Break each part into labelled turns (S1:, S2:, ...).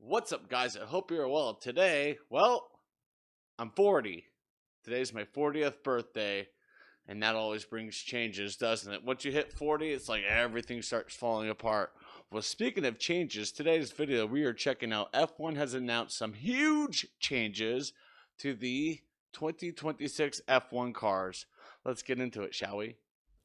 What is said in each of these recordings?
S1: What's up, guys? I hope you're well. Today, I'm 40. Today's my 40th birthday, and that always brings changes, doesn't it? Once you hit 40, it's like everything starts falling apart. Well, speaking of changes, today's video, we are checking out F1 has announced some huge changes to the 2026 F1 cars. Let's get into it, shall we?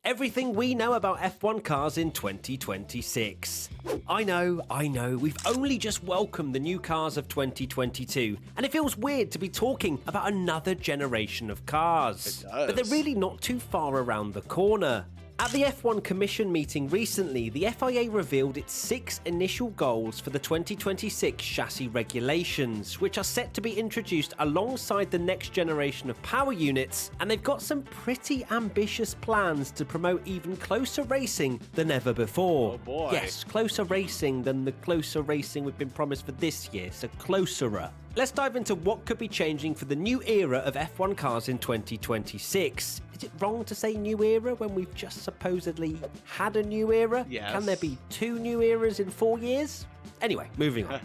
S2: Everything we know about F1 cars in 2026. I know, we've only just welcomed the new cars of 2022, and it feels weird to be talking about another generation of cars.
S1: It does.
S2: But they're really not too far around the corner. At the F1 Commission meeting recently, the FIA revealed its 6 initial goals for the 2026 chassis regulations, which are set to be introduced alongside the next generation of power units, and they've got some pretty ambitious plans to promote even closer racing than ever before.
S1: Oh boy.
S2: Yes, closer racing than the closer racing we've been promised for this year, so closerer. Let's dive into what could be changing for the new era of F1 cars in 2026. Is it wrong to say new era when we've just supposedly had a new era?
S1: Yes.
S2: Can there be 2 new eras in 4 years? Anyway, moving on.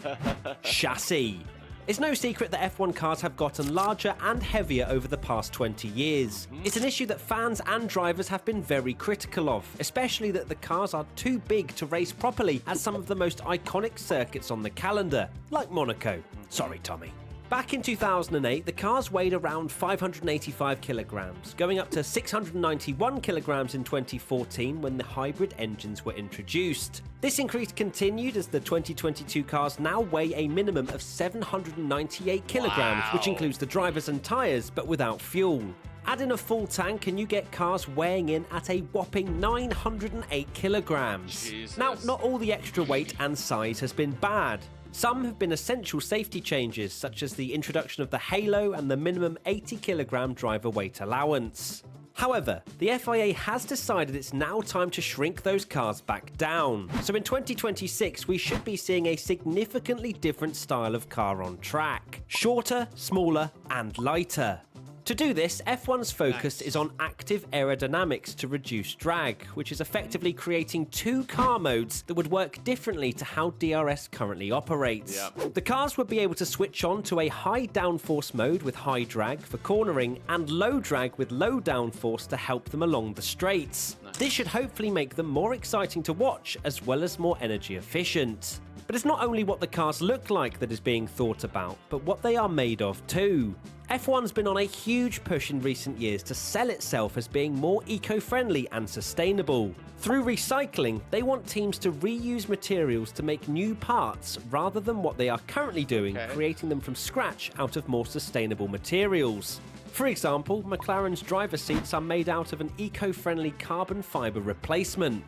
S2: Chassis. It's no secret that F1 cars have gotten larger and heavier over the past 20 years. It's an issue that fans and drivers have been very critical of, especially that the cars are too big to race properly at some of the most iconic circuits on the calendar, like Monaco. Sorry, Tommy. Back in 2008, the cars weighed around 585 kilograms, going up to 691 kilograms in 2014 when the hybrid engines were introduced. This increase continued as the 2022 cars now weigh a minimum of 798 kilograms, which includes the drivers and tyres, but without fuel. Add in a full tank and you get cars weighing in at a whopping 908 kilograms.
S1: Jesus.
S2: Now, not all the extra weight and size has been bad. Some have been essential safety changes, such as the introduction of the halo and the minimum 80 kilogram driver weight allowance. However, the FIA has decided it's now time to shrink those cars back down. So in 2026, we should be seeing a significantly different style of car on track. Shorter, smaller, and lighter. To do this, F1's focus is on active aerodynamics to reduce drag, which is effectively creating 2 car modes that would work differently to how DRS currently operates.
S1: Yep.
S2: The cars would be able to switch on to a high downforce mode with high drag for cornering and low drag with low downforce to help them along the straights.
S1: Nice.
S2: This should hopefully make them more exciting to watch as well as more energy efficient. But it's not only what the cars look like that is being thought about, but what they are made of too. F1's been on a huge push in recent years to sell itself as being more eco-friendly and sustainable. Through recycling, they want teams to reuse materials to make new parts rather than what they are currently doing, creating them from scratch out of more sustainable materials. For example, McLaren's driver seats are made out of an eco-friendly carbon fiber replacement.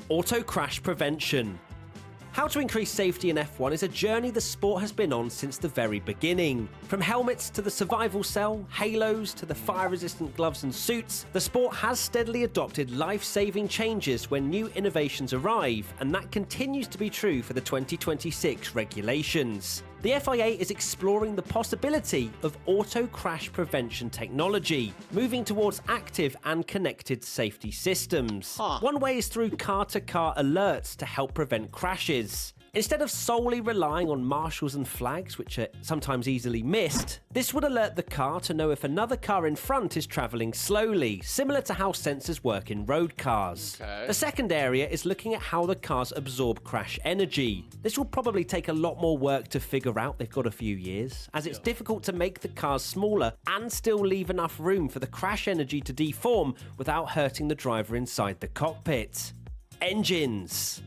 S2: Auto crash prevention. How to increase safety in F1 is a journey the sport has been on since the very beginning. From helmets to the survival cell, halos to the fire-resistant gloves and suits, the sport has steadily adopted life-saving changes when new innovations arrive, and that continues to be true for the 2026 regulations. The FIA is exploring the possibility of auto crash prevention technology, moving towards active and connected safety systems. One way is through car-to-car alerts to help prevent crashes. Instead of solely relying on marshals and flags, which are sometimes easily missed, this would alert the car to know if another car in front is travelling slowly, similar to how sensors work in road cars. The second area is looking at how the cars absorb crash energy. This will probably take a lot more work to figure out, they've got a few years, as it's difficult to make the cars smaller and still leave enough room for the crash energy to deform without hurting the driver inside the cockpit. Engines.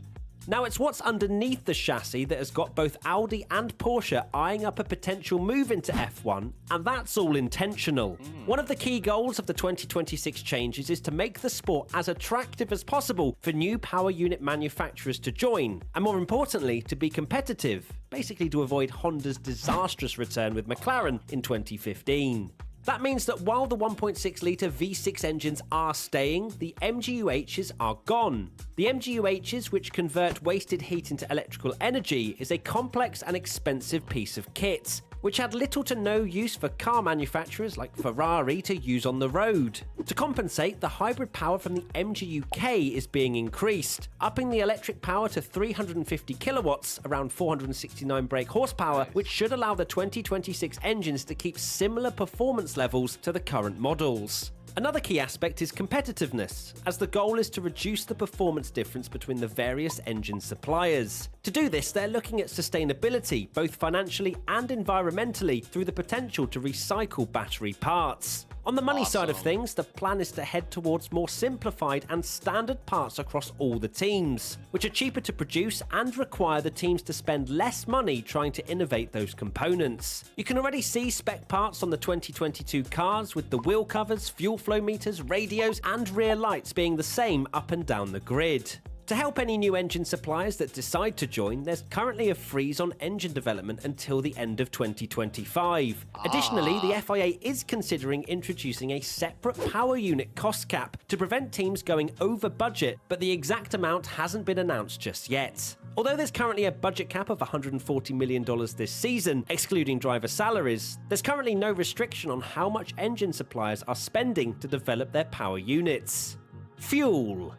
S2: Now, it's what's underneath the chassis that has got both Audi and Porsche eyeing up a potential move into F1, and that's all intentional. One of the key goals of the 2026 changes is to make the sport as attractive as possible for new power unit manufacturers to join, and more importantly, to be competitive, basically to avoid Honda's disastrous return with McLaren in 2015. That means that while the 1.6-litre V6 engines are staying, the MGU-Hs are gone. The MGU-Hs, which convert wasted heat into electrical energy, is a complex and expensive piece of kit, which had little to no use for car manufacturers like Ferrari to use on the road. To compensate, the hybrid power from the MGU-K is being increased, upping the electric power to 350 kilowatts, around 469 brake horsepower, which should allow the 2026 engines to keep similar performance levels to the current models. Another key aspect is competitiveness, as the goal is to reduce the performance difference between the various engine suppliers. To do this, they're looking at sustainability, both financially and environmentally, through the potential to recycle battery parts. On the money side of things, the plan is to head towards more simplified and standard parts across all the teams, which are cheaper to produce and require the teams to spend less money trying to innovate those components. You can already see spec parts on the 2022 cars, with the wheel covers, fuel flow meters, radios, and rear lights being the same up and down the grid. To help any new engine suppliers that decide to join, there's currently a freeze on engine development until the end of 2025. Additionally, the FIA is considering introducing a separate power unit cost cap to prevent teams going over budget, but the exact amount hasn't been announced just yet. Although there's currently a budget cap of $140 million this season, excluding driver salaries, there's currently no restriction on how much engine suppliers are spending to develop their power units. Fuel.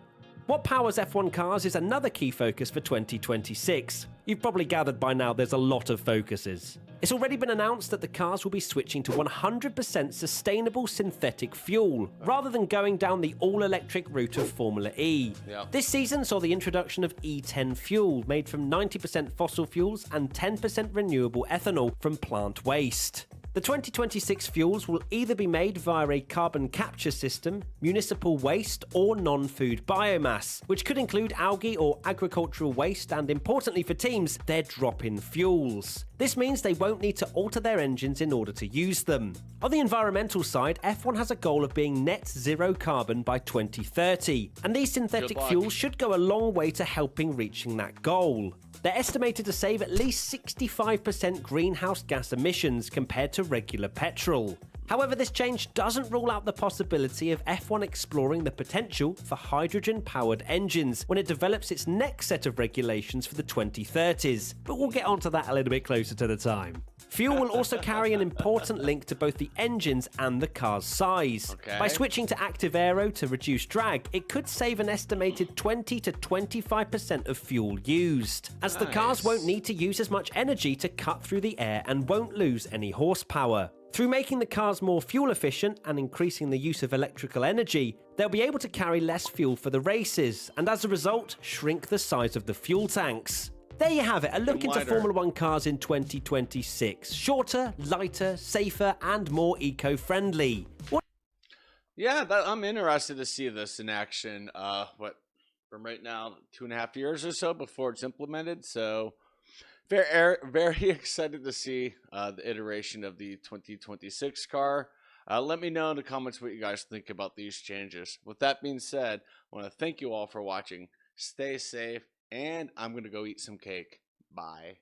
S2: What powers F1 cars is another key focus for 2026. You've probably gathered by now there's a lot of focuses. It's already been announced that the cars will be switching to 100% sustainable synthetic fuel, rather than going down the all-electric route of Formula E. This season saw the introduction of E10 fuel, made from 90% fossil fuels and 10% renewable ethanol from plant waste. The 2026 fuels will either be made via a carbon capture system, municipal waste, or non-food biomass, which could include algae or agricultural waste, and importantly for teams, their drop-in fuels. This means they won't need to alter their engines in order to use them. On the environmental side, F1 has a goal of being net zero carbon by 2030, and these synthetic fuels should go a long way to helping reaching that goal. They're estimated to save at least 65% greenhouse gas emissions compared to regular petrol. However, this change doesn't rule out the possibility of F1 exploring the potential for hydrogen-powered engines when it develops its next set of regulations for the 2030s, but we'll get onto that a little bit closer to the time. Fuel will also carry an important link to both the engines and the car's size. By switching to active aero to reduce drag, it could save an estimated 20 to 25% of fuel used, as the cars won't need to use as much energy to cut through the air and won't lose any horsepower. Through making the cars more fuel efficient and increasing the use of electrical energy, they'll be able to carry less fuel for the races, and as a result, shrink the size of the fuel tanks. There you have it, a look into Formula 1 cars in 2026. Shorter, lighter, safer, and more eco-friendly.
S1: Yeah, I'm interested to see this in action. From right now, 2.5 years or so before it's implemented. So very excited to see the iteration of the 2026 car. Let me know in the comments what you guys think about these changes. With that being said, I want to thank you all for watching. Stay safe, and I'm going to go eat some cake. Bye.